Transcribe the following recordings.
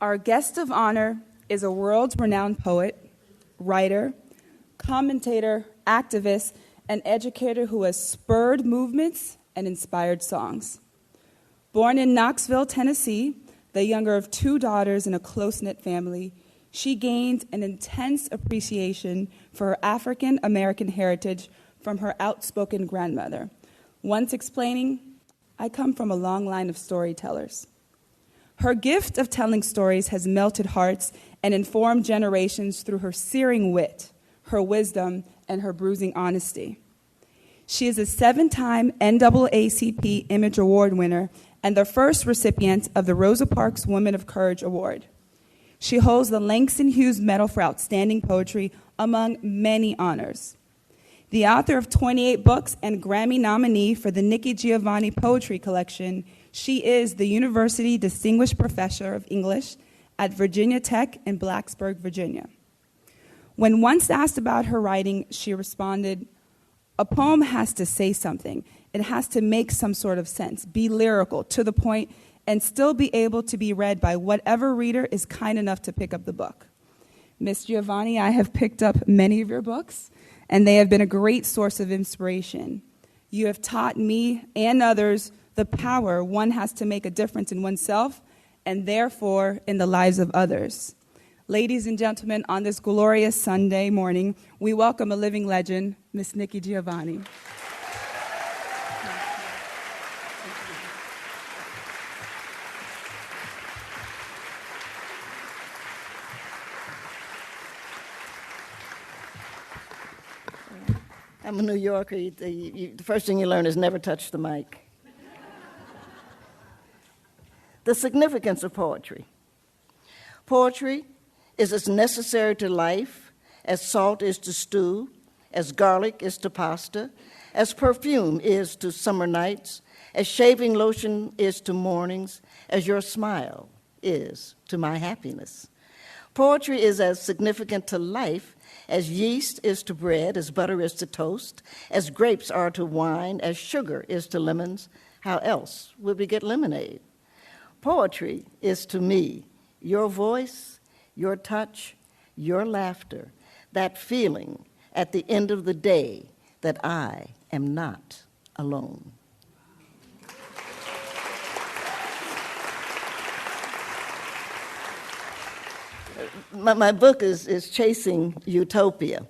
Our guest of honor is a world-renowned poet, writer, commentator, activist, and educator who has spurred movements and inspired songs. Born in Knoxville, Tennessee, the younger of two daughters in a close-knit family, she gained an intense appreciation for her African-American heritage from her outspoken grandmother, once explaining, "I come from a long line of storytellers." Her gift of telling stories has melted hearts and informed generations through her searing wit, her wisdom, and her bruising honesty. She is a 7-time NAACP Image Award winner and the first recipient of the Rosa Parks Women of Courage Award. She holds the Langston Hughes Medal for Outstanding Poetry, among many honors. The author of 28 books and Grammy nominee for the Nikki Giovanni Poetry Collection, she is the University Distinguished Professor of English at Virginia Tech in Blacksburg, Virginia. When once asked about her writing, she responded, "A poem has to say something. It has to make some sort of sense, be lyrical, to the point, and still be able to be read by whatever reader is kind enough to pick up the book." Miss Giovanni, I have picked up many of your books, and they have been a great source of inspiration. You have taught me and others the power one has to make a difference in oneself and therefore in the lives of others. Ladies and gentlemen, on this glorious Sunday morning, we welcome a living legend, Miss Nikki Giovanni. I'm a New Yorker. The first thing you learn is never touch the mic. The significance of poetry. Poetry is as necessary to life as salt is to stew, as garlic is to pasta, as perfume is to summer nights, as shaving lotion is to mornings, as your smile is to my happiness. Poetry is as significant to life as yeast is to bread, as butter is to toast, as grapes are to wine, as sugar is to lemons. How else would we get lemonade? Poetry is to me your voice, your touch, your laughter, that feeling at the end of the day that I am not alone. My book is Chasing Utopia.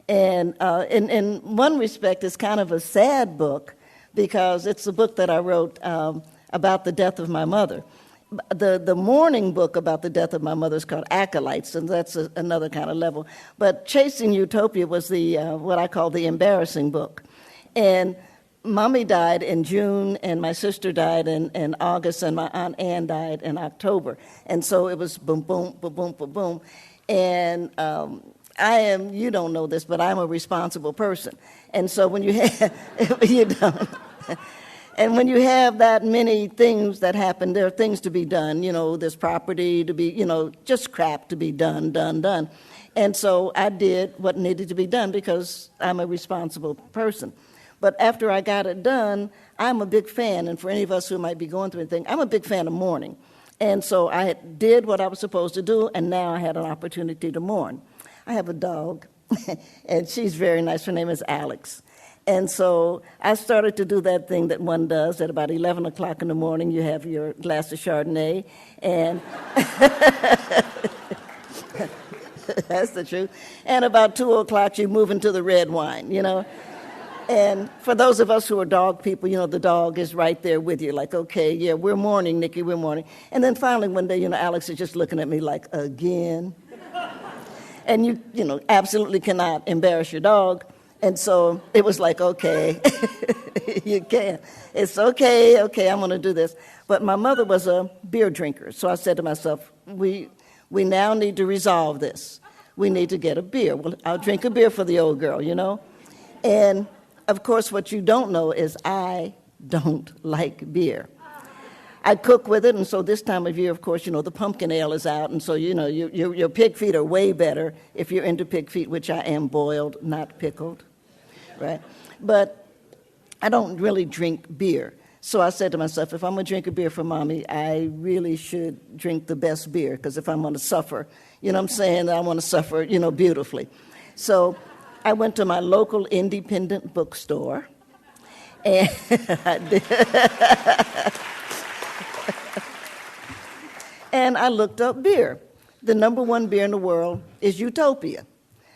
And in one respect, it's kind of a sad book because it's a book that I wrote about the death of my mother. The mourning book about the death of my mother is called Acolytes, and that's another kind of level. But Chasing Utopia was the what I call the embarrassing book. And Mommy died in June, and my sister died in August, and my Aunt Ann died in October. And so it was boom, boom, boom, boom, boom, boom. And I am, you don't know this, but I'm a responsible person. And so when you have, you don't. And when you have that many things that happen, there are things to be done. You know, there's property to be, just crap to be done. And so I did what needed to be done because I'm a responsible person. But after I got it done, I'm a big fan, and for any of us who might be going through anything, I'm a big fan of mourning. And so I did what I was supposed to do, and now I had an opportunity to mourn. I have a dog, and she's very nice. Her name is Alex. And so I started to do that thing that one does at about 11 o'clock in the morning. You have your glass of Chardonnay, and that's the truth. And about 2 o'clock, you move into the red wine, And for those of us who are dog people, the dog is right there with you, like, okay, yeah, we're mourning, Nikki, we're mourning. And then finally one day, Alex is just looking at me like, again? And you absolutely cannot embarrass your dog. And so it was like, okay, you can. It's okay, I'm going to do this. But my mother was a beer drinker, so I said to myself, we now need to resolve this. We need to get a beer. Well, I'll drink a beer for the old girl, And of course, what you don't know is I don't like beer. I cook with it, and so this time of year, of course, the pumpkin ale is out, and so, your pig feet are way better if you're into pig feet, which I am, boiled, not pickled, right? But I don't really drink beer. So I said to myself, if I'm going to drink a beer for Mommy, I really should drink the best beer, because if I'm going to suffer, you know what I'm saying, I want to suffer, beautifully. So I went to my local independent bookstore, and and I looked up beer. The number one beer in the world is Utopia.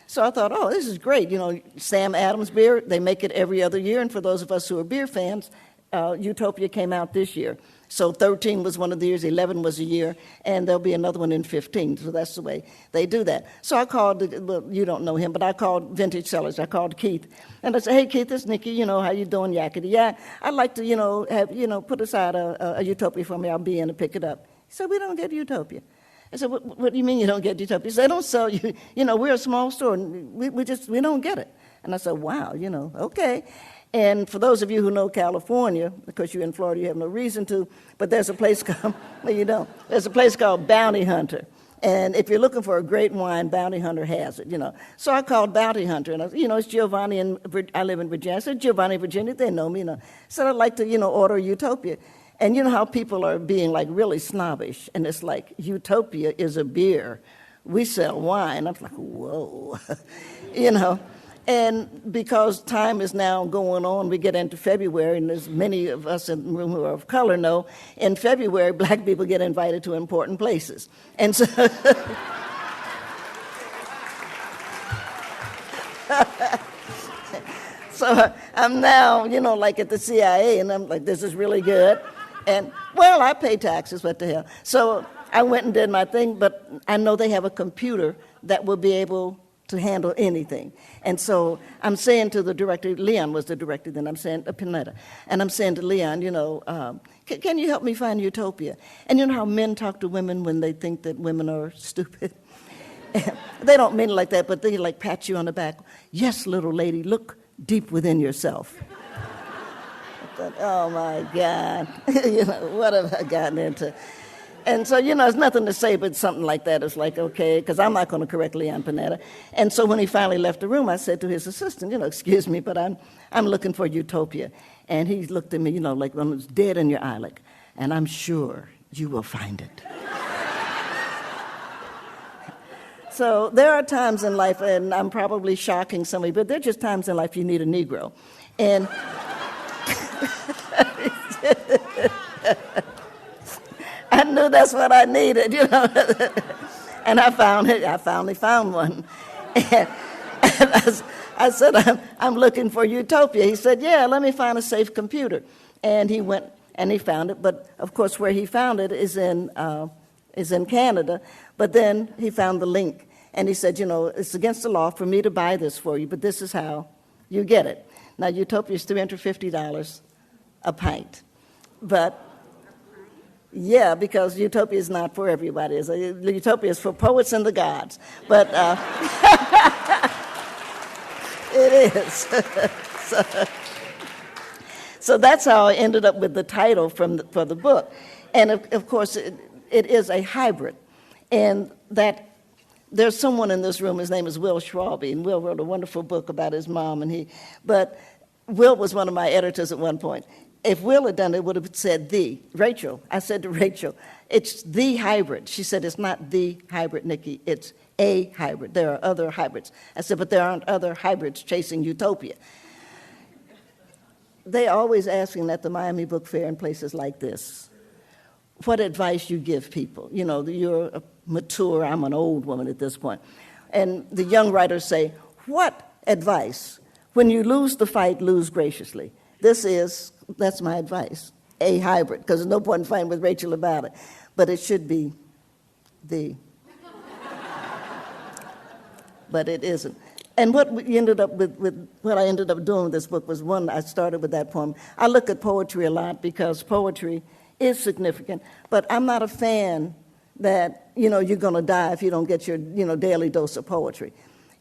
So I thought, oh, this is great. Sam Adams beer, they make it every other year. And for those of us who are beer fans, Utopia came out this year. So 13 was one of the years, 11 was a year, and there'll be another one in 15. So that's the way they do that. So I called, well, you don't know him, but I called Vintage Cellars. I called Keith. And I said, hey, Keith, it's Nikki. How you doing, yakety? Yeah, I'd like to, have, put aside a Utopia for me. I'll be in to pick it up. He said, we don't get Utopia. I said, what do you mean you don't get Utopia? He said, they don't sell you. We're a small store, and we don't get it. And I said, wow, okay. And for those of you who know California, because you're in Florida, you have no reason to, but there's a place called, well, you don't. There's a place called Bounty Hunter. And if you're looking for a great wine, Bounty Hunter has it, So I called Bounty Hunter, and it's Giovanni, and I live in Virginia. I said, Giovanni, Virginia, they know me, Said I'd like to, order Utopia. And you know how people are being like really snobbish, and it's like, Utopia is a beer. We sell wine. I'm like, whoa, And because time is now going on, we get into February, and as many of us in the room who are of color know, in February, black people get invited to important places. And so, so I'm now, like at the CIA, and I'm like, this is really good. And, well, I pay taxes, what the hell. So I went and did my thing, but I know they have a computer that will be able to handle anything. And so I'm saying to the director, Leon was the director then, I'm saying, Pinetta, and I'm saying to Leon, can you help me find Utopia? And you know how men talk to women when they think that women are stupid? They don't mean it like that, but they like pat you on the back. Yes, little lady, look deep within yourself. Thought, oh my God, what have I gotten into? And so, there's nothing to say but something like that. It's like, okay, because I'm not going to correct Leon Panetta. And so when he finally left the room, I said to his assistant, excuse me, but I'm looking for Utopia. And he looked at me, like when it was dead in your eye, like, and I'm sure you will find it. So there are times in life, and I'm probably shocking somebody, but there are just times in life you need a Negro. And I knew that's what I needed, And I found it. I finally found one. And I said, I'm looking for Utopia. He said, yeah, let me find a safe computer. And he went and he found it. But, of course, where he found it is in Canada. But then he found the link. And he said, it's against the law for me to buy this for you, but this is how you get it. Now, Utopia is $350 a pint. But, yeah, because Utopia is not for everybody. Utopia is for poets and the gods. But it is. So that's how I ended up with the title for the book. And, of course, it is a hybrid. And that there's someone in this room, his name is Will Schwalbe, and Will wrote a wonderful book about his mom. But Will was one of my editors at one point. If Will had done it, it would have said the. Rachel, I said to Rachel, it's the hybrid. She said, it's not the hybrid, Nikki, it's a hybrid. There are other hybrids. I said, but there aren't other hybrids chasing Utopia. They always asking at the Miami Book Fair and places like this, what advice you give people. You're mature, I'm an old woman at this point. And the young writers say, what advice? When you lose the fight, lose graciously. That's my advice, a hybrid, because there's no point in fighting with Rachel about it. But it should be the. But it isn't. And what we ended up with what I ended up doing with this book was, one, I started with that poem. I look at poetry a lot because poetry is significant, but I'm not a fan that, you're going to die if you don't get your, daily dose of poetry.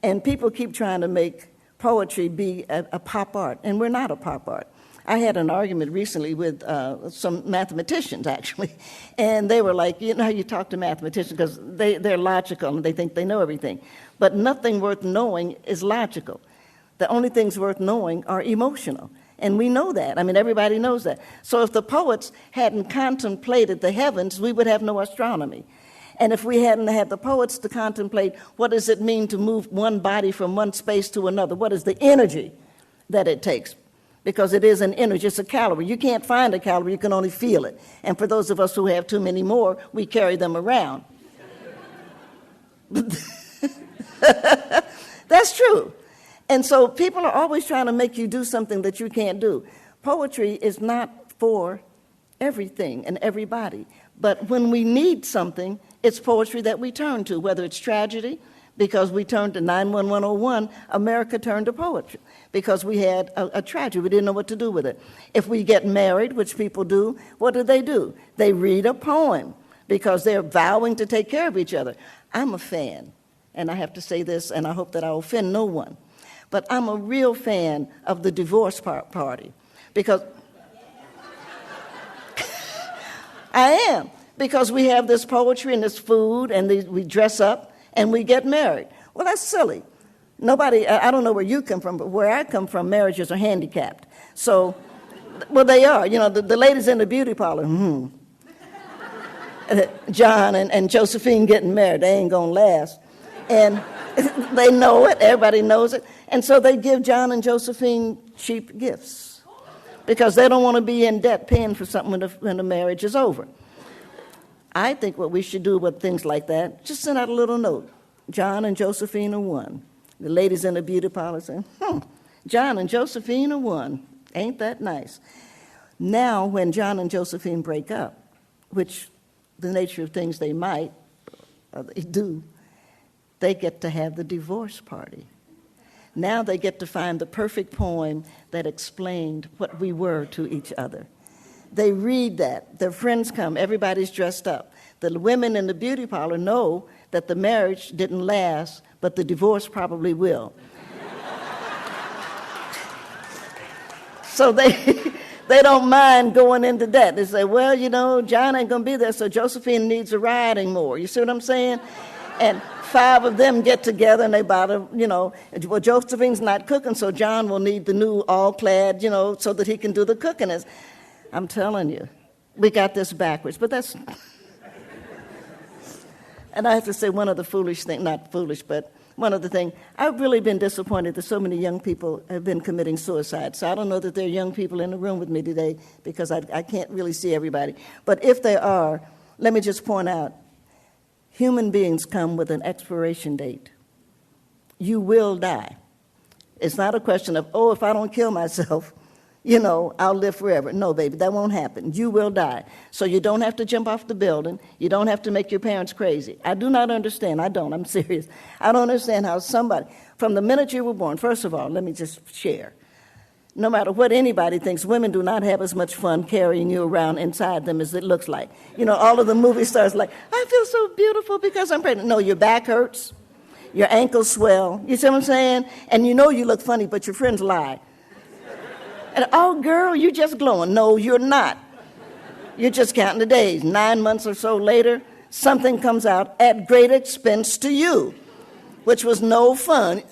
And people keep trying to make poetry be a pop art, and we're not a pop art. I had an argument recently with some mathematicians, actually, and they were like, how you talk to mathematicians, because they're logical and they think they know everything. But nothing worth knowing is logical. The only things worth knowing are emotional. And we know that. I mean, everybody knows that. So if the poets hadn't contemplated the heavens, we would have no astronomy. And if we hadn't had the poets to contemplate what does it mean to move one body from one space to another, what is the energy that it takes? Because it is an energy, it's a calorie. You can't find a calorie, you can only feel it. And for those of us who have too many more, we carry them around. That's true. And so people are always trying to make you do something that you can't do. Poetry is not for everything and everybody. But when we need something, it's poetry that we turn to, whether it's tragedy, because we turned to 91101, America turned to poetry because we had a tragedy. We didn't know what to do with it. If we get married, which people do, what do? They read a poem because they're vowing to take care of each other. I'm a fan, and I have to say this, and I hope that I offend no one, but I'm a real fan of the divorce party because I am, because we have this poetry and this food, and we dress up, and we get married. Well, that's silly. Nobody, I don't know where you come from, but where I come from, marriages are handicapped. So, well, they are. You know, the ladies in the beauty parlor, John and Josephine getting married, they ain't going to last. And they know it, everybody knows it. And so they give John and Josephine cheap gifts because they don't want to be in debt paying for something when the marriage is over. I think what we should do with things like that, just send out a little note. John and Josephine are one. The ladies in the beauty parlor say, John and Josephine are one. Ain't that nice? Now, when John and Josephine break up, which the nature of things they might, or they do, they get to have the divorce party. Now they get to find the perfect poem that explained what we were to each other. They read that. Their friends come. Everybody's dressed up. The women in the beauty parlor know that the marriage didn't last, but the divorce probably will. So they don't mind going into debt. They say, well, you know, John ain't going to be there, so Josephine needs a riding more. You see what I'm saying? And 5 of them get together and they buy well, Josephine's not cooking, so John will need the new all-clad, so that he can do the cooking. I'm telling you, we got this backwards, but that's... And I have to say one of the foolish things, not foolish, but one of the things, I've really been disappointed that so many young people have been committing suicide. So I don't know that there are young people in the room with me today because I can't really see everybody. But if there are, let me just point out, human beings come with an expiration date. You will die. It's not a question of, if I don't kill myself, I'll live forever. No, baby, that won't happen. You will die. So you don't have to jump off the building. You don't have to make your parents crazy. I do not understand. I'm serious. I don't understand how somebody, from the minute you were born, first of all, let me just share. No matter what anybody thinks, women do not have as much fun carrying you around inside them as it looks like. All of the movie stars like, I feel so beautiful because I'm pregnant. No, your back hurts. Your ankles swell. You see what I'm saying? And you look funny, but your friends lie. And, girl, you're just glowing. No, you're not. You're just counting the days. 9 months or so later, something comes out at great expense to you, which was no fun.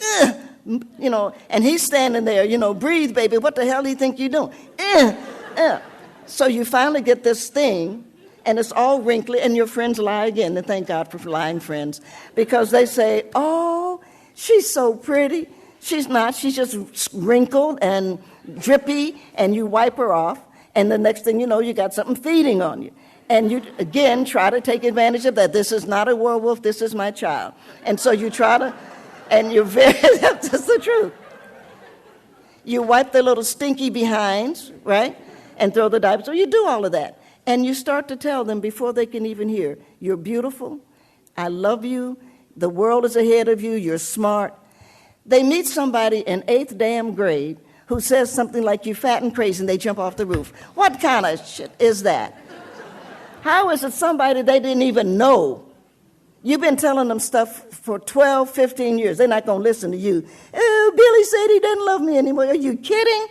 And he's standing there, breathe, baby. What the hell do you think you're doing? So you finally get this thing, and it's all wrinkly, and your friends lie again. And thank God for lying friends, because they say, she's so pretty. She's not. She's just wrinkled and drippy, and you wipe her off, and the next thing you know, you got something feeding on you. And you, again, try to take advantage of that. This is not a werewolf. This is my child. And so you try to, and you're that's the truth. You wipe their little stinky behinds, right, and throw the diapers. So you do all of that. And you start to tell them before they can even hear, you're beautiful, I love you, the world is ahead of you, you're smart. They meet somebody in 8th damn grade who says something like, you fat and crazy, and they jump off the roof. What kind of shit is that? How is it somebody they didn't even know? You've been telling them stuff for 12, 15 years. They're not going to listen to you. Oh, Billy said he doesn't love me anymore. Are you kidding?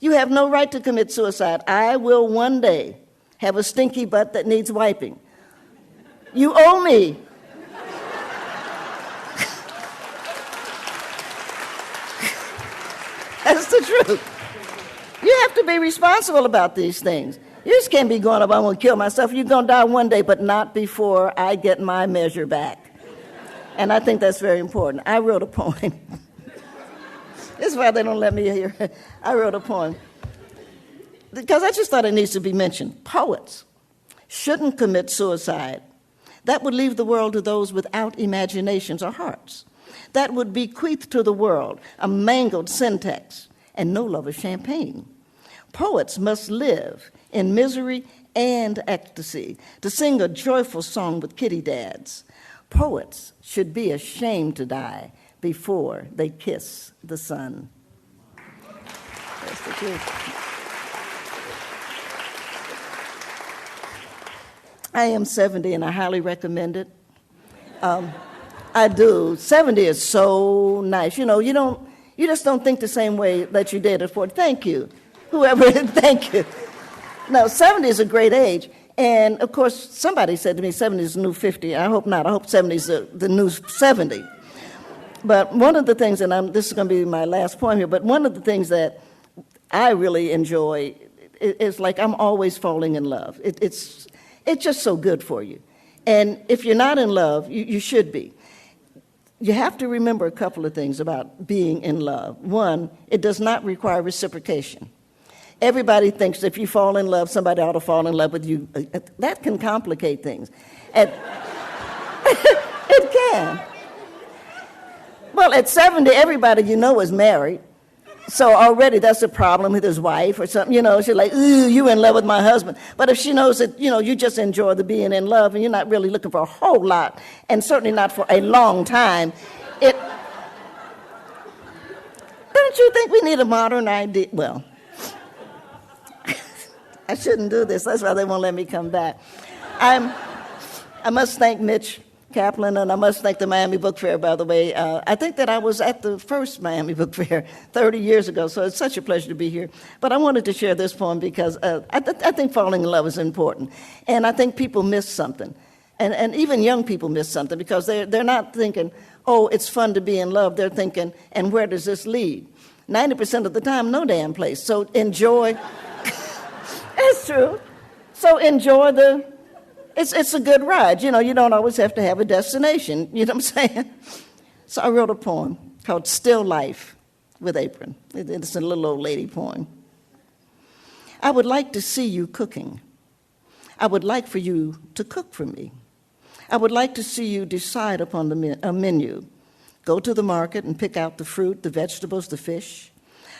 You have no right to commit suicide. I will one day have a stinky butt that needs wiping. You owe me. That's the truth. You have to be responsible about these things. You just can't be going up, I'm going to kill myself. You're going to die one day, but not before I get my measure back. And I think that's very important. I wrote a poem. This is why they don't let me hear it. I wrote a poem. Because I just thought it needs to be mentioned. Poets shouldn't commit suicide. That would leave the world to those without imaginations or hearts. That would bequeath to the world a mangled syntax and no love of champagne. Poets must live in misery and ecstasy to sing a joyful song with kitty dads. Poets should be ashamed to die before they kiss the sun. That's the truth. I am 70 and I highly recommend it. I do. 70 is so nice. You know, you just don't think the same way that you did at 40. Thank you. Whoever, thank you. No, 70 is a great age. And of course, somebody said to me 70 is the new 50. I hope not. I hope 70 is the new 70. But one of the things, and this is going to be my last point here, but one of the things that I really enjoy is like I'm always falling in love. It's just so good for you. And if you're not in love, you should be. You have to remember a couple of things about being in love. One, it does not require reciprocation. Everybody thinks if you fall in love, somebody ought to fall in love with you. That can complicate things. It can. Well, at 70, everybody you know is married. So already that's a problem with his wife or something. You know, she's like, ooh, you in love with my husband. But if she knows that, you know, you just enjoy the being in love and you're not really looking for a whole lot, and certainly not for a long time, don't you think we need a modern idea? Well, I shouldn't do this. That's why they won't let me come back. I must thank Mitch Kaplan, and I must thank the Miami Book Fair, by the way. I think that I was at the first Miami Book Fair 30 years ago, so it's such a pleasure to be here. But I wanted to share this poem because I think falling in love is important. And I think people miss something. And even young people miss something because they're not thinking, oh, it's fun to be in love. They're thinking, and where does this lead? 90% of the time, no damn place. So enjoy. It's true. So enjoy it's a good ride. You know, you don't always have to have a destination. You know what I'm saying? So I wrote a poem called Still Life with Apron. It's a little old lady poem. I would like to see you cooking. I would like for you to cook for me. I would like to see you decide upon a menu. Go to the market and pick out the fruit, the vegetables, the fish.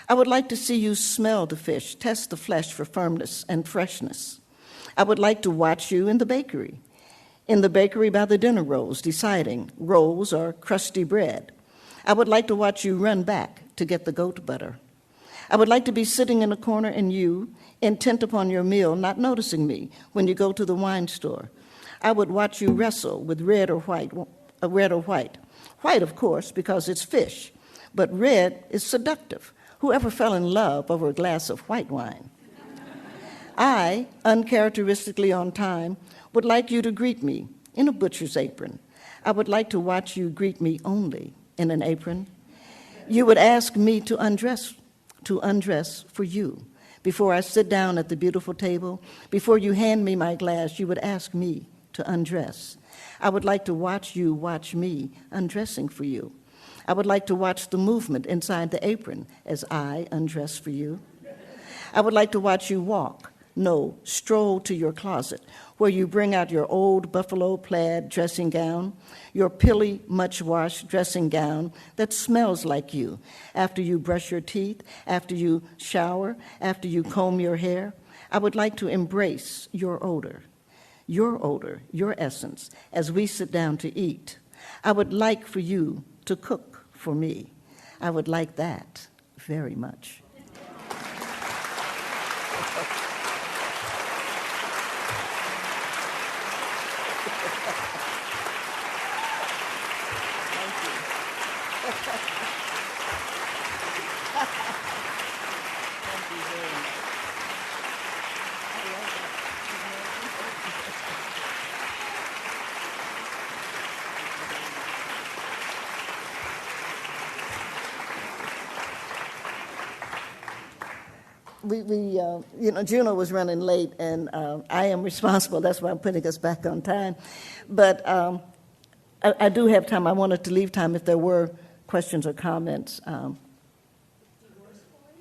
I would like to see you smell the fish, test the flesh for firmness and freshness. I would like to watch you in the bakery by the dinner rolls, deciding rolls or crusty bread. I would like to watch you run back to get the goat butter. I would like to be sitting in a corner and you, intent upon your meal, not noticing me when you go to the wine store. I would watch you wrestle with red or white. White, of course, because it's fish, but red is seductive. Whoever fell in love over a glass of white wine? I, uncharacteristically on time, would like you to greet me in a butcher's apron. I would like to watch you greet me only in an apron. You would ask me to undress for you. Before I sit down at the beautiful table, before you hand me my glass, you would ask me to undress. I would like to watch you watch me undressing for you. I would like to watch the movement inside the apron as I undress for you. I would like to watch you walk, stroll to your closet, where you bring out your old buffalo plaid dressing gown, your pilly, much-washed dressing gown that smells like you, after you brush your teeth, after you shower, after you comb your hair. I would like to embrace your odor, your essence, as we sit down to eat. I would like for you to cook for me. I would like that very much. Juno was running late, and I am responsible. That's why I'm putting us back on time. But I do have time. I wanted to leave time if there were questions or comments. Divorce form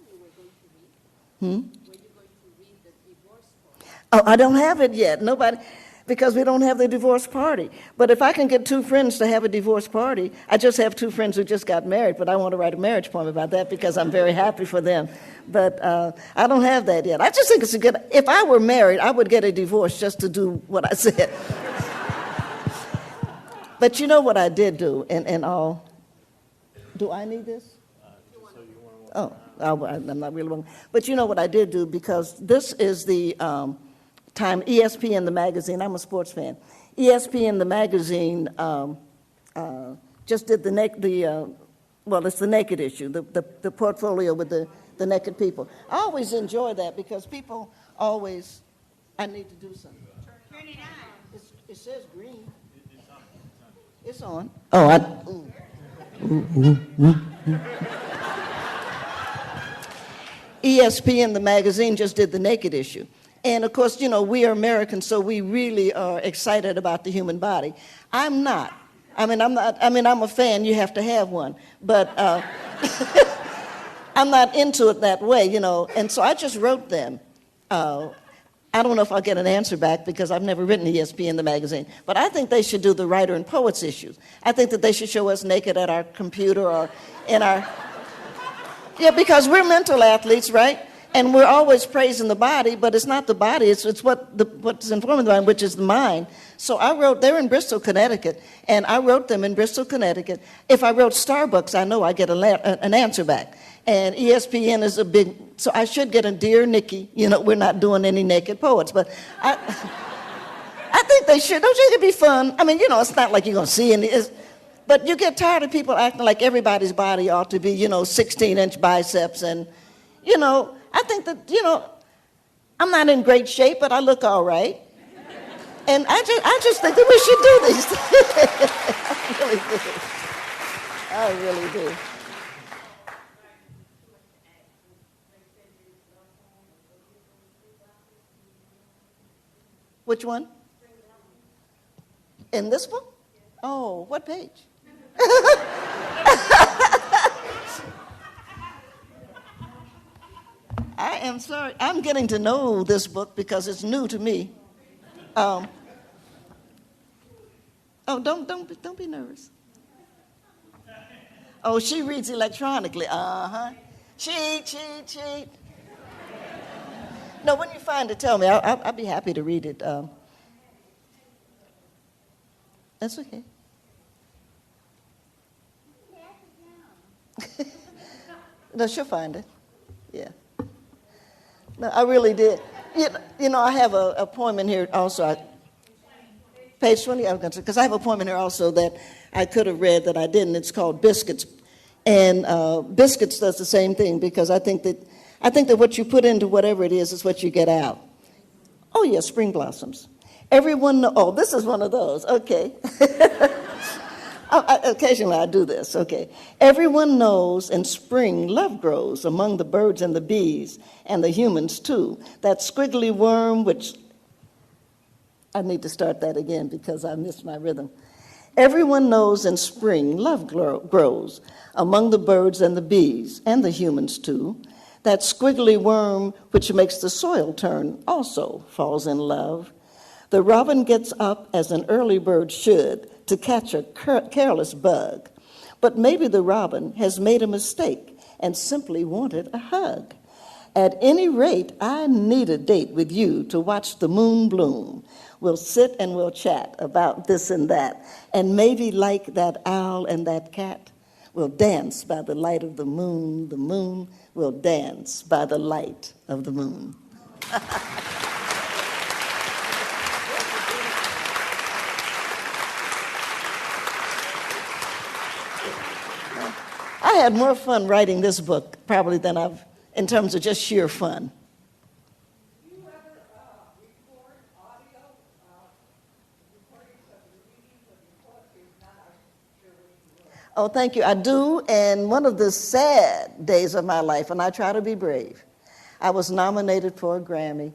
you were going to read? Were you going to read the divorce form? Oh, I don't have it yet. Nobody, because we don't have the divorce party. But if I can get two friends to have a divorce party, I just have two friends who just got married, but I want to write a marriage poem about that because I'm very happy for them. But I don't have that yet. I just think it's a good, if I were married, I would get a divorce just to do what I said. But you know what I did do, and all. Do I need this? Oh, I'm not really one. But you know what I did do, because this is the time ESPN, the magazine. I'm a sports fan. ESPN, the magazine, just did it's the naked issue, the portfolio with the naked people. I always enjoy that because people always, I need to do something. Turn it on. It says green. It's on. ESPN, the magazine, just did the naked issue. And of course, we are Americans, so we really are excited about the human body. I'm not. I'm a fan, you have to have one. But I'm not into it that way, And so I just wrote them. I don't know if I'll get an answer back because I've never written ESPN, the magazine. But I think they should do the writer and poets issues. I think that they should show us naked at our computer or in our... Yeah, because we're mental athletes, right? And we're always praising the body, but it's not the body. It's what's informing the mind, which is the mind. So I wrote, they're in Bristol, Connecticut, and I wrote them in Bristol, Connecticut. If I wrote Starbucks, I know I get an answer back. And ESPN is a big, so I should get a Dear Nikki. We're not doing any naked poets, but I think they should. Don't you think it'd be fun? It's not like you're going to see any, but you get tired of people acting like everybody's body ought to be, 16-inch biceps. And, I think that, I'm not in great shape, but I look all right. And I just think that we should do these things. I really do. Which one? In this book? Oh, what page? I am sorry. I'm getting to know this book because it's new to me. Don't be nervous. Oh, she reads electronically. Cheat. No, when you find it, tell me. I'll be happy to read it. That's okay. No, she'll find it. Yeah. No, I really did. I have a poem in here also. Page 20, because I have a poem in here also that I could have read that I didn't. It's called Biscuits. And Biscuits does the same thing because I think that what you put into whatever it is what you get out. Oh, yeah, spring blossoms. This is one of those. Okay. Occasionally I do this. Okay. Everyone knows in spring love grows among the birds and the bees and the humans too. That squiggly worm which... I need to start that again because I missed my rhythm. Everyone knows in spring love grows among the birds and the bees and the humans too. That squiggly worm which makes the soil turn also falls in love. The robin gets up as an early bird should to catch a careless bug. But maybe the robin has made a mistake and simply wanted a hug. At any rate, I need a date with you to watch the moon bloom. We'll sit and we'll chat about this and that. And maybe like that owl and that cat, we'll dance by the light of the moon. The moon will dance by the light of the moon. I had more fun writing this book probably than in terms of just sheer fun. Do you ever record audio recordings of the readings of your poetry? If not, I'm sure what you will. Oh, thank you. I do, and one of the sad days of my life, and I try to be brave, I was nominated for a Grammy,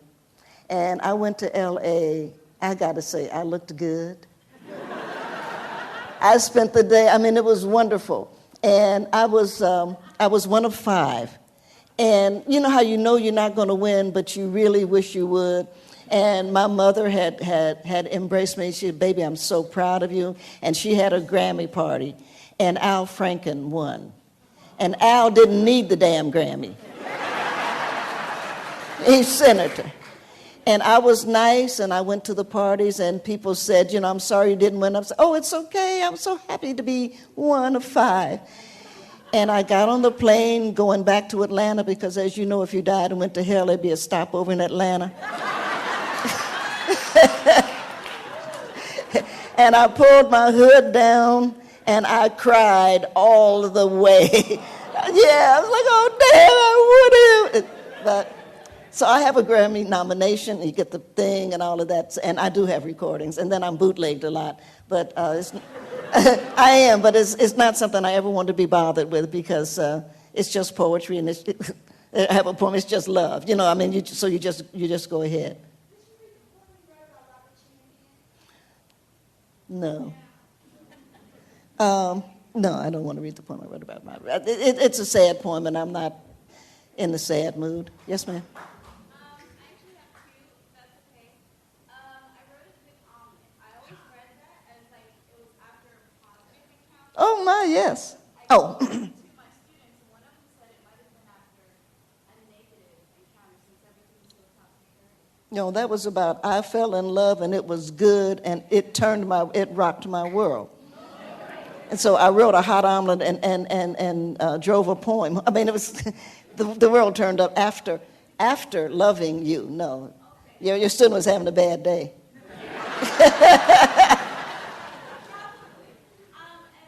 and I went to L.A. I got to say, I looked good. I spent the day, I mean, it was wonderful. And I was one of 5. And you know you're not going to win, but you really wish you would. And my mother had embraced me. She said, "Baby, I'm so proud of you." And she had a Grammy party, and Al Franken won. And Al didn't need the damn Grammy. He's senator. And I was nice, and I went to the parties, and people said, "I'm sorry you didn't win." I said, "Oh, it's okay. I'm so happy to be one of 5. And I got on the plane going back to Atlanta because, as you know, if you died and went to hell, there'd be a stopover in Atlanta. And I pulled my hood down, and I cried all the way. Yeah, I was like, "Oh, damn, I would have." But so I have a Grammy nomination. You get the thing and all of that. And I do have recordings. And then I'm bootlegged a lot. But I am, but it's not something I ever want to be bothered with because it's just poetry. And I have a poem. It's just love. I mean, you just go ahead. No. No, I don't want to read the poem I wrote about my... It's a sad poem, and I'm not in the sad mood. Yes, ma'am? I actually have 2, if that's okay. I wrote it with Omelette. I always read that as like it was after a positive encounter. Oh, my, yes. I Oh. gave it to my students, and one of them said it might have been after a negative encounter since everything's so topsy-turvy. That was about I fell in love, and it was good, and it rocked my world. And so I wrote a hot omelet and drove a poem. I mean, it was the world turned up after loving you. No, your student was having a bad day. And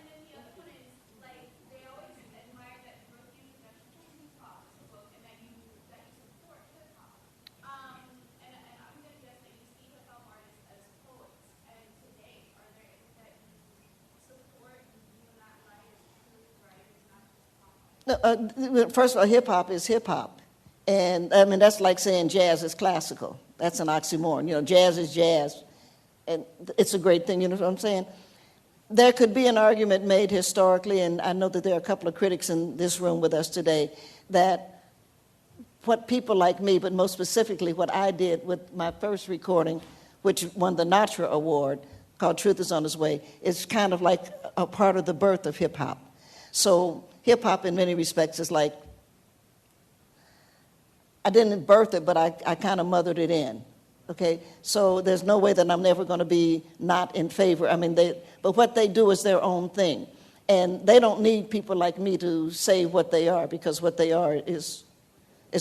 then the other one is like they always admire that you wrote the introduction to hip hop book and that you support hip hop. And I'm gonna guess that you see hip hop artists as poets. And today, are there that you support you not writers, true writers, not just pop? First of all, hip hop is hip hop, and I mean that's like saying jazz is classical. That's an oxymoron. Jazz is jazz, and it's a great thing. You know what I'm saying? There could be an argument made historically, and I know that there are a couple of critics in this room with us today, that what people like me, but most specifically what I did with my first recording, which won the Natra Award, called Truth is on Its Way, is kind of like a part of the birth of hip-hop. So hip-hop in many respects is like, I didn't birth it, but I kind of mothered it in. Okay, so there's no way that I'm never going to be not in favor. I mean, but what they do is their own thing. And they don't need people like me to say what they are, because what they are is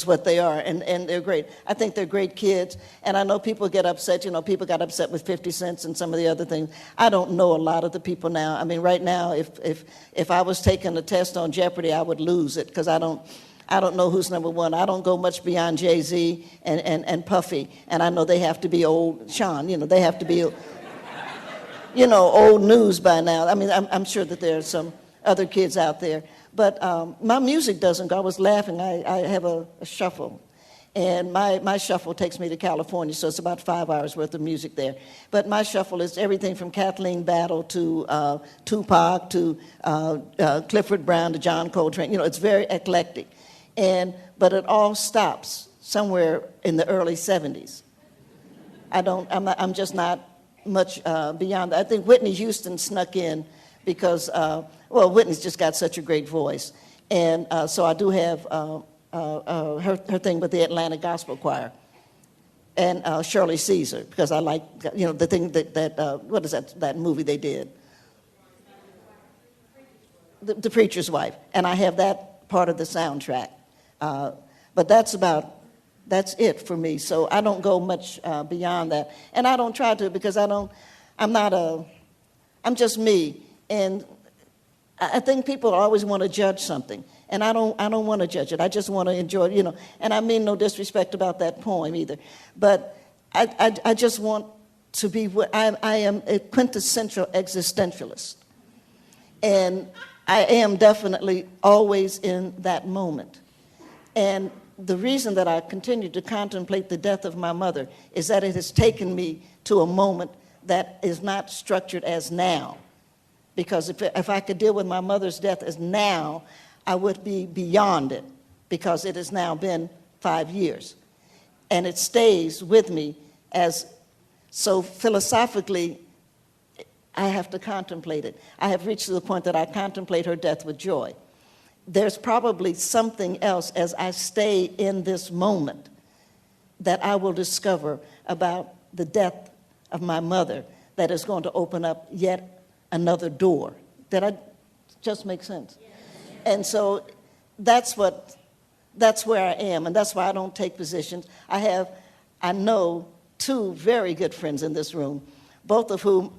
what they are, and they're great. I think they're great kids, and I know people get upset. People got upset with 50 Cent and some of the other things. I don't know a lot of the people now. I mean, right now, if I was taking a test on Jeopardy, I would lose it, because I don't know who's number one. I don't go much beyond Jay-Z and Puffy, and I know they have to be old. Sean, they have to be, old news by now. I mean, I'm sure that there are some other kids out there. But my music doesn't go. I was laughing. I have a shuffle, and my shuffle takes me to California, so it's about 5 hours worth of music there. But my shuffle is everything from Kathleen Battle to Tupac to Clifford Brown to John Coltrane. It's very eclectic. But it all stops somewhere in the early 70s. I'm just not much beyond that. I think Whitney Houston snuck in because, Whitney's just got such a great voice. And so I do have her thing with the Atlanta Gospel Choir and Shirley Caesar, because I like, the thing that what is that movie they did? The Preacher's Wife. And I have that part of the soundtrack. But that's it for me. So I don't go much beyond that. And I don't try to, because I'm just me. And I think people always want to judge something. And I don't want to judge it. I just want to enjoy it, And I mean no disrespect about that poem either. But I just want to be what I am, a quintessential existentialist. And I am definitely always in that moment. And the reason that I continue to contemplate the death of my mother is that it has taken me to a moment that is not structured as now. Because if I could deal with my mother's death as now, I would be beyond it, because it has now been 5 years. And it stays with me as, so philosophically, I have to contemplate it. I have reached to the point that I contemplate her death with joy. There's probably something else as I stay in this moment that I will discover about the death of my mother that is going to open up yet another door. Did I just make sense? Yes. And so that's where I am, and that's why I don't take positions. I know 2 very good friends in this room, both of whom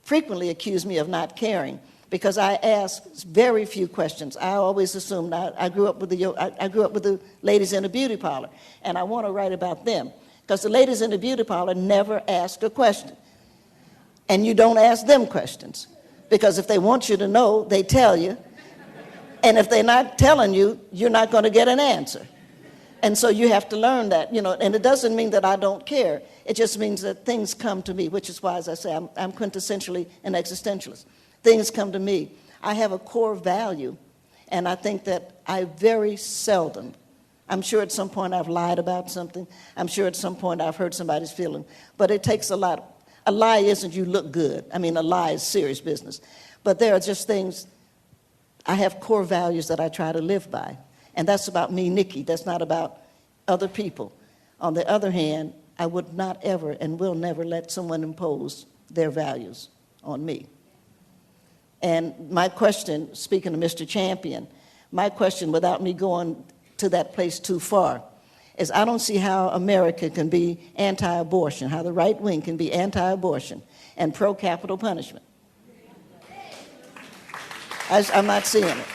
frequently accuse me of not caring, because I ask very few questions. I always assumed I grew up with the ladies in the beauty parlor, and I want to write about them, because the ladies in the beauty parlor never ask a question, and you don't ask them questions, because if they want you to know, they tell you, and if they're not telling you, you're not going to get an answer. And so you have to learn that, and it doesn't mean that I don't care. It just means that things come to me, which is why, as I say, I'm quintessentially an existentialist. Things come to me. I have a core value, and I think that I very seldom, I'm sure at some point I've lied about something. I'm sure at some point I've hurt somebody's feeling. But it takes a lot. A lie isn't you look good. I mean, a lie is serious business. But there are just things, I have core values that I try to live by. And that's about me, Nikki. That's not about other people. On the other hand, I would not ever and will never let someone impose their values on me. And my question, speaking of Mr. Champion, my question, without me going to that place too far, is I don't see how America can be anti-abortion, how the right wing can be anti-abortion and pro-capital punishment. I'm not seeing it.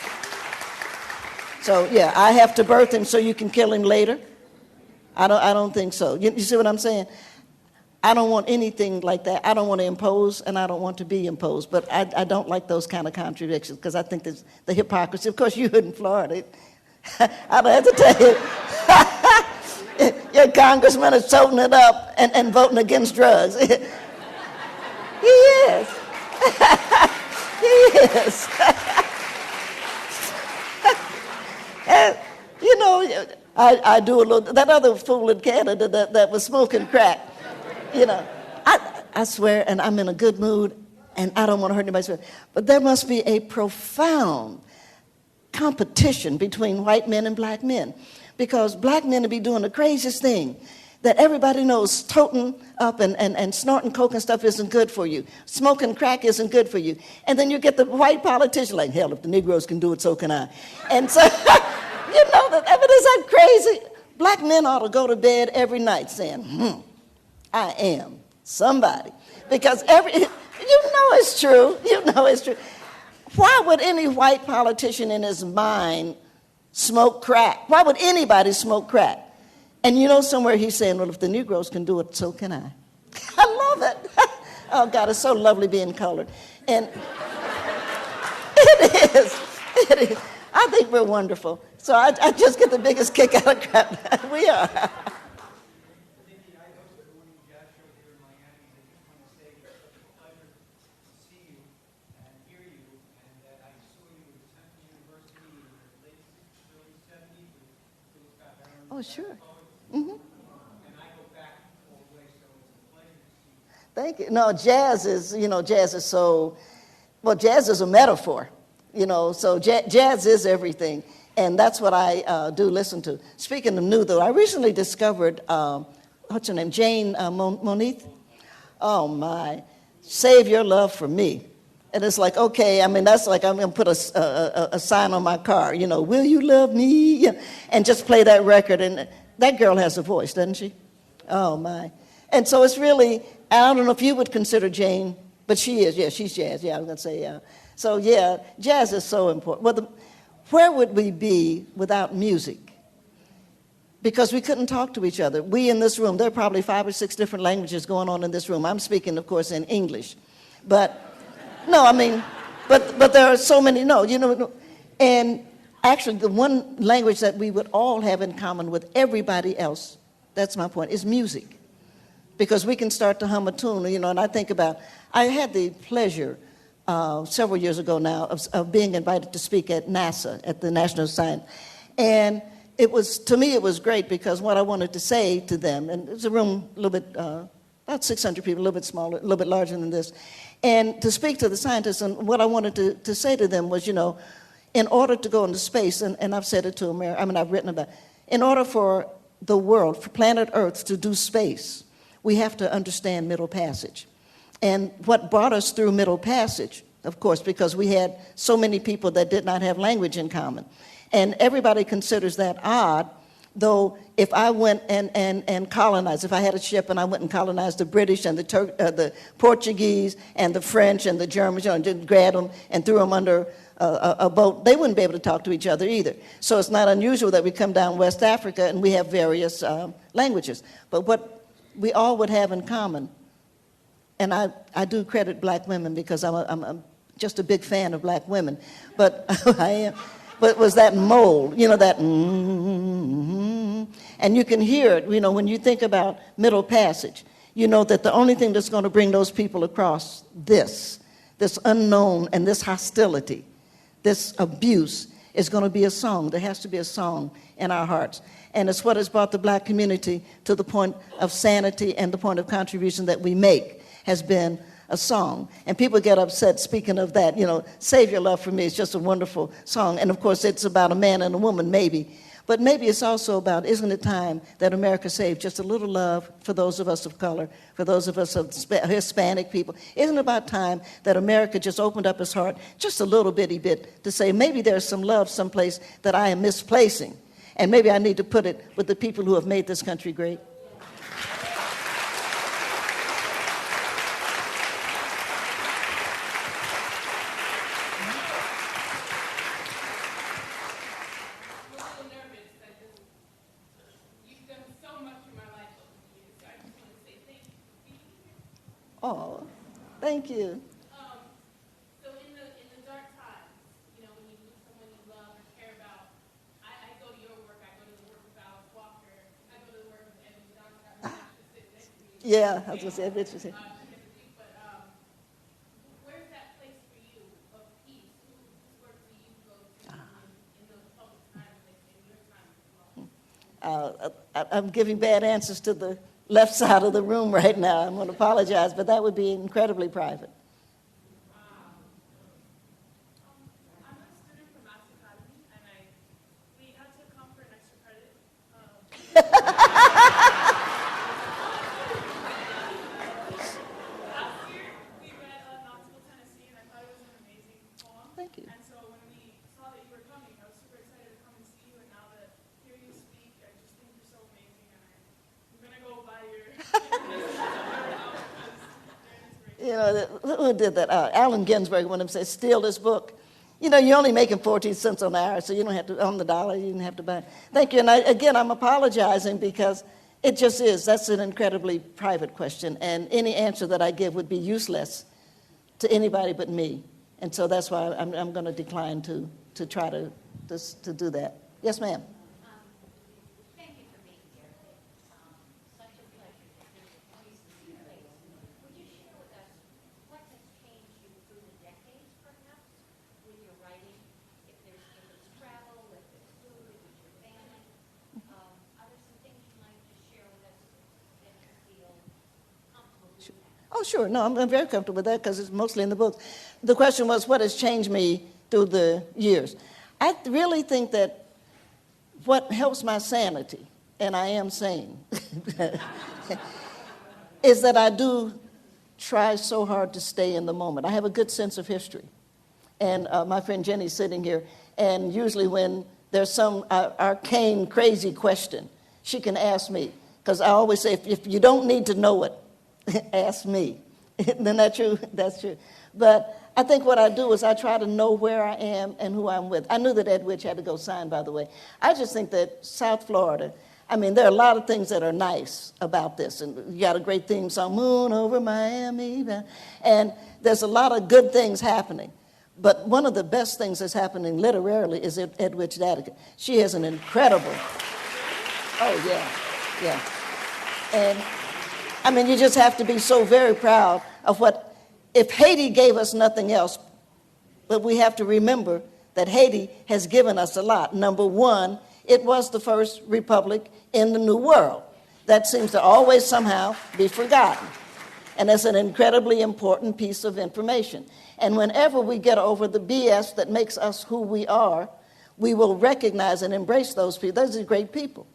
So, yeah, I have to birth him so you can kill him later? I don't think so. You see what I'm saying? I don't want anything like that. I don't want to impose, and I don't want to be imposed. But I don't like those kind of contradictions, because I think there's the hypocrisy. Of course, you in Florida. I don't have to tell you. Your congressman is toting it up and voting against drugs. He is. He is. And, I do a little, that other fool in Canada that was smoking crack, I swear, and I'm in a good mood, and I don't want to hurt anybody's feelings, but there must be a profound competition between white men and black men, because black men will be doing the craziest thing that everybody knows. Toting up and snorting coke and stuff isn't good for you. Smoking crack isn't good for you. And then you get the white politician like, hell, if the Negroes can do it, so can I. And so, is that crazy? Black men ought to go to bed every night saying, I am somebody. Because it's true. It's true. Why would any white politician in his mind smoke crack? Why would anybody smoke crack? And somewhere he's saying, well, if the Negroes can do it, so can I. I love it. Oh, God, it's so lovely being colored. And it is. I think we're wonderful. So I just get the biggest kick out of crap. We are. Nikki, I hosted a morning jazz show here in Miami, and I just want to say it's such a pleasure to see you and hear you, and that I saw you at Temple University in the late early 70s with Phil Scott Heron. Oh, sure. Mm-hmm. And I go back all the way, so it's a pleasure to see you. Thank you. No, jazz is so, well, jazz is a metaphor, so jazz is everything. And that's what I do listen to. Speaking of new, though, I recently discovered, what's her name, Jane Monteith? Oh, my. Save Your Love for Me. And it's like, okay, that's like I'm going to put a sign on my car, will you love me? And just play that record. And that girl has a voice, doesn't she? Oh, my. And so it's really, I don't know if you would consider Jane, but she is. Yeah, she's jazz. Yeah, I was going to say, yeah. So, yeah, jazz is so important. Well, where would we be without music? Because we couldn't talk to each other. We in this room, there are probably 5 or 6 different languages going on in this room. I'm speaking, of course, in English. But, no, but there are so many, and Actually, the one language that we would all have in common with everybody else, that's my point, is music. Because we can start to hum a tune, and I think about, I had the pleasure several years ago now of being invited to speak at NASA, at the National Science. And to me, it was great because what I wanted to say to them, and it was a room a little bit, about 600 people, a little bit smaller, a little bit larger than this, and to speak to the scientists, and what I wanted to say to them was, in order to go into space, and I've said it to America, I've written about it, in order for the world, for planet Earth to do space, we have to understand Middle Passage. And what brought us through Middle Passage, of course, because we had so many people that did not have language in common. And everybody considers that odd, though if I went and colonized, if I had a ship and I went and colonized the British and the Portuguese and the French and the Germans, just grabbed them and threw them under a boat, they wouldn't be able to talk to each other either. So it's not unusual that we come down West Africa and we have various languages. But what we all would have in common, and I do credit black women because I'm just a big fan of black women, but I am. But was that mold, that and you can hear it, when you think about Middle Passage, that the only thing that's going to bring those people across this unknown and this hostility, this abuse, is going to be a song. There has to be a song in our hearts. And it's what has brought the black community to the point of sanity and the point of contribution that we make has been a song. And people get upset speaking of that, Save Your Love for Me is just a wonderful song. And of course it's about a man and a woman, maybe. But maybe it's also about, isn't it time that America saved just a little love for those of us of color, for those of us of Hispanic people? Isn't it about time that America just opened up its heart just a little bitty bit to say, maybe there's some love someplace that I am misplacing, and maybe I need to put it with the people who have made this country great? Oh, thank you. So in the dark times, when you lose someone you love or care about, I go to your work, I go to the work of Alice Walker, I go to the work of Evan Johnson, I'm actually sitting next to me. Yeah, I was going to say, interesting. But where's that place for you of peace? Whose work do you go to in those public times, like in your time as well? I'm giving bad answers to the left side of the room right now. I'm going to apologize, but that would be incredibly private. I'm a student from Mass Academy, and we had to come for an extra credit. Last year, we read Untitled Tennessee, and I thought it was an amazing poem. Thank you. And so when we saw that you were coming, I was super excited to come and see you, and now that hear you speak, I just think you're so amazing, and I'm going to go buy your Who did that? Allen Ginsberg, one of them said, steal this book. You're only making 14 cents on the hour, so you don't have to, on the dollar, you don't have to buy it. Thank you. And again, I'm apologizing because it just is. That's an incredibly private question, and any answer that I give would be useless to anybody but me. And so that's why I'm going to decline to try to do that. Yes, ma'am. Thank you for being here. Such a pleasure to hear your voice and your face. Would you share with us what has changed you through the decades, perhaps, with your writing? If it's travel, if it's food, if it's your family, are there some things you'd like to share with us that you feel comfortable doing that? Oh, sure. No, I'm very comfortable with that because it's mostly in the books. The question was, what has changed me through the years? I really think that what helps my sanity, and I am sane, is that I do try so hard to stay in the moment. I have a good sense of history. And my friend Jenny's sitting here, and usually when there's some arcane, crazy question, she can ask me. Because I always say, if you don't need to know it, ask me. Isn't that true? That's true. But I think what I do is I try to know where I am and who I'm with. I knew that Ed Witch had to go sign, by the way. I just think that South Florida, there are a lot of things that are nice about this. And you got a great theme song, Moon Over Miami. And there's a lot of good things happening. But one of the best things that's happening literarily is Edwidge Daddick. She is an incredible, oh yeah. And I mean, you just have to be so very proud of what, if Haiti gave us nothing else, but we have to remember that Haiti has given us a lot. Number one, it was the first republic in the New World. That seems to always somehow be forgotten. And it's an incredibly important piece of information. And whenever we get over the BS that makes us who we are, we will recognize and embrace those people. Those are great people.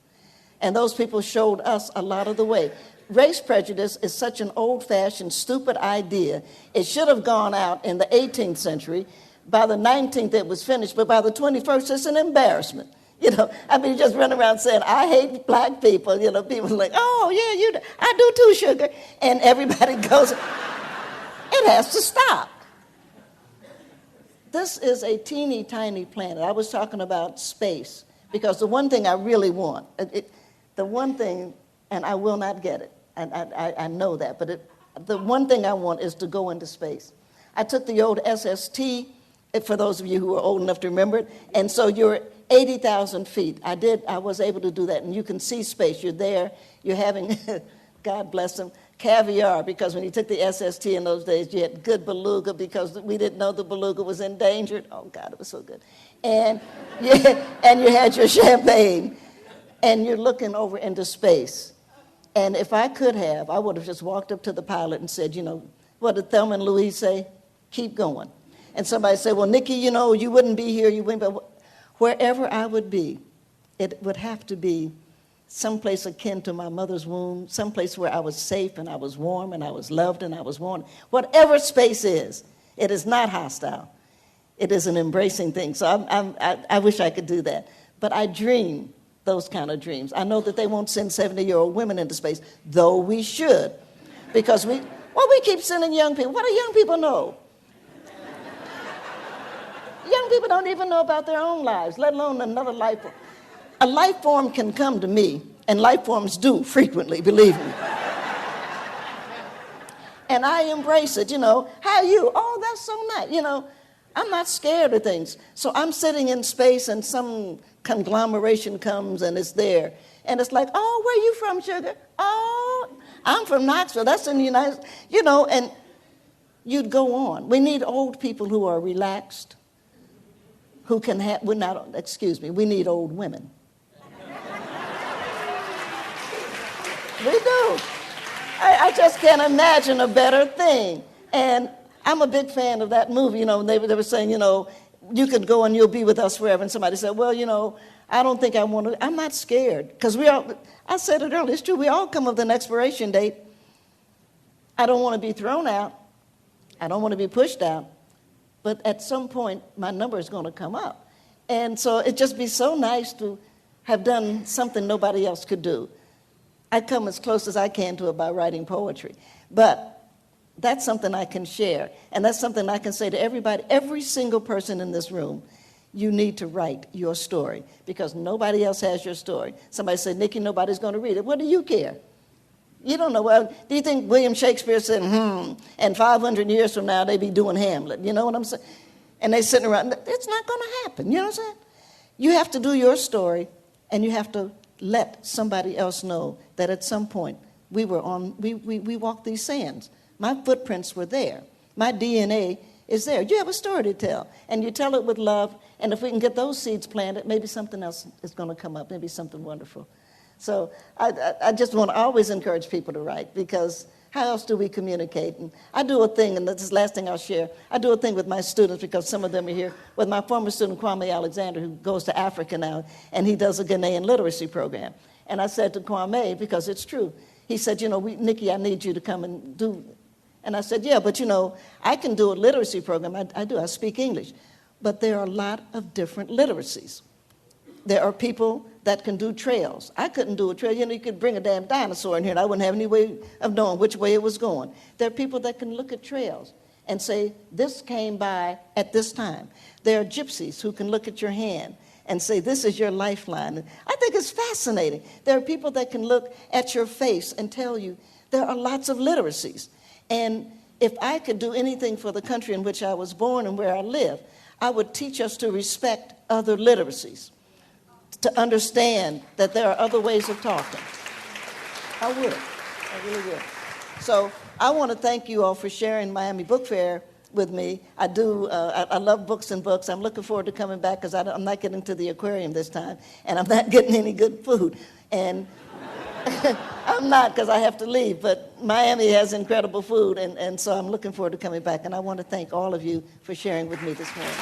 And those people showed us a lot of the way. Race prejudice is such an old-fashioned, stupid idea. It should have gone out in the 18th century. By the 19th, it was finished. But by the 21st, it's an embarrassment. You know, I mean, you just run around saying, I hate black people. You know, people are like, oh, yeah, you do. I do too, sugar. And everybody goes, it has to stop. This is a teeny tiny planet. I was talking about space because the one thing I really want, the one thing, and I will not get it, and I know that, but the one thing I want is to go into space. I took the old SST, for those of you who are old enough to remember it, and so you're 80,000 feet. I was able to do that, and you can see space. You're there. You're having, God bless them, caviar, because when you took the SST in those days, you had good beluga because we didn't know the beluga was endangered. Oh, God, it was so good. And you had your champagne, and you're looking over into space. And if I could have, I would have just walked up to the pilot and said, you know, what did Thelma and Louise say? Keep going. And somebody said, well, Nikki, you know, you wouldn't be here. You wouldn't be. Wherever I would be, it would have to be someplace akin to my mother's womb, someplace where I was safe and I was warm and I was loved and I was wanted. Whatever space is, it is not hostile. It is an embracing thing. So I wish I could do that. But I dream those kind of dreams. I know that they won't send 70-year-old women into space, though we should. Because we keep sending young people. What do young people know? Young people don't even know about their own lives, let alone another life form. A life form can come to me, and life forms do frequently, believe me. And I embrace it, you know. How are you? Oh, that's so nice. You know, I'm not scared of things. So I'm sitting in space, and some conglomeration comes, and it's there. And it's like, oh, where are you from, sugar? Oh, I'm from Knoxville. That's in the United States. You know, and you'd go on. We need old people who are relaxed, who can have, we need old women. We do. I just can't imagine a better thing. And I'm a big fan of that movie. You know, they were saying, you know, you could go and you'll be with us forever. And somebody said, well, you know, I don't think I want to. I'm not scared. Because I said it earlier, it's true, we all come with an expiration date. I don't want to be thrown out. I don't want to be pushed out. But at some point, my number is going to come up. And so it'd just be so nice to have done something nobody else could do. I come as close as I can to it by writing poetry. But that's something I can share. And that's something I can say to everybody, every single person in this room, you need to write your story because nobody else has your story. Somebody said, Nikki, nobody's going to read it. What do you care? You don't know. Well, do you think William Shakespeare said, and 500 years from now they be doing Hamlet? You know what I'm saying? And they sitting around. It's not going to happen. You know what I'm saying? You have to do your story, and you have to let somebody else know that at some point we walked these sands. My footprints were there. My DNA is there. You have a story to tell, and you tell it with love, and if we can get those seeds planted, maybe something else is going to come up, maybe something wonderful. So I just want to always encourage people to write because how else do we communicate? And I do a thing, and this is the last thing I'll share. I do a thing with my students because some of them are here, with my former student, Kwame Alexander, who goes to Africa now, and he does a Ghanaian literacy program. And I said to Kwame, because it's true, he said, you know, Nikki, I need you to come and do. And I said, yeah, but, you know, I can do a literacy program. I do. I speak English. But there are a lot of different literacies. There are people that can do trails. I couldn't do a trail. You know, you could bring a damn dinosaur in here, and I wouldn't have any way of knowing which way it was going. There are people that can look at trails and say, this came by at this time. There are gypsies who can look at your hand and say, this is your lifeline. I think it's fascinating. There are people that can look at your face and tell you there are lots of literacies. And if I could do anything for the country in which I was born and where I live, I would teach us to respect other literacies, to understand that there are other ways of talking. I would. I really would. So I want to thank you all for sharing Miami Book Fair with me. I do. I love books and books. I'm looking forward to coming back because I'm not getting to the aquarium this time, and I'm not getting any good food. And I'm not because I have to leave, but Miami has incredible food, and so I'm looking forward to coming back. And I want to thank all of you for sharing with me this morning.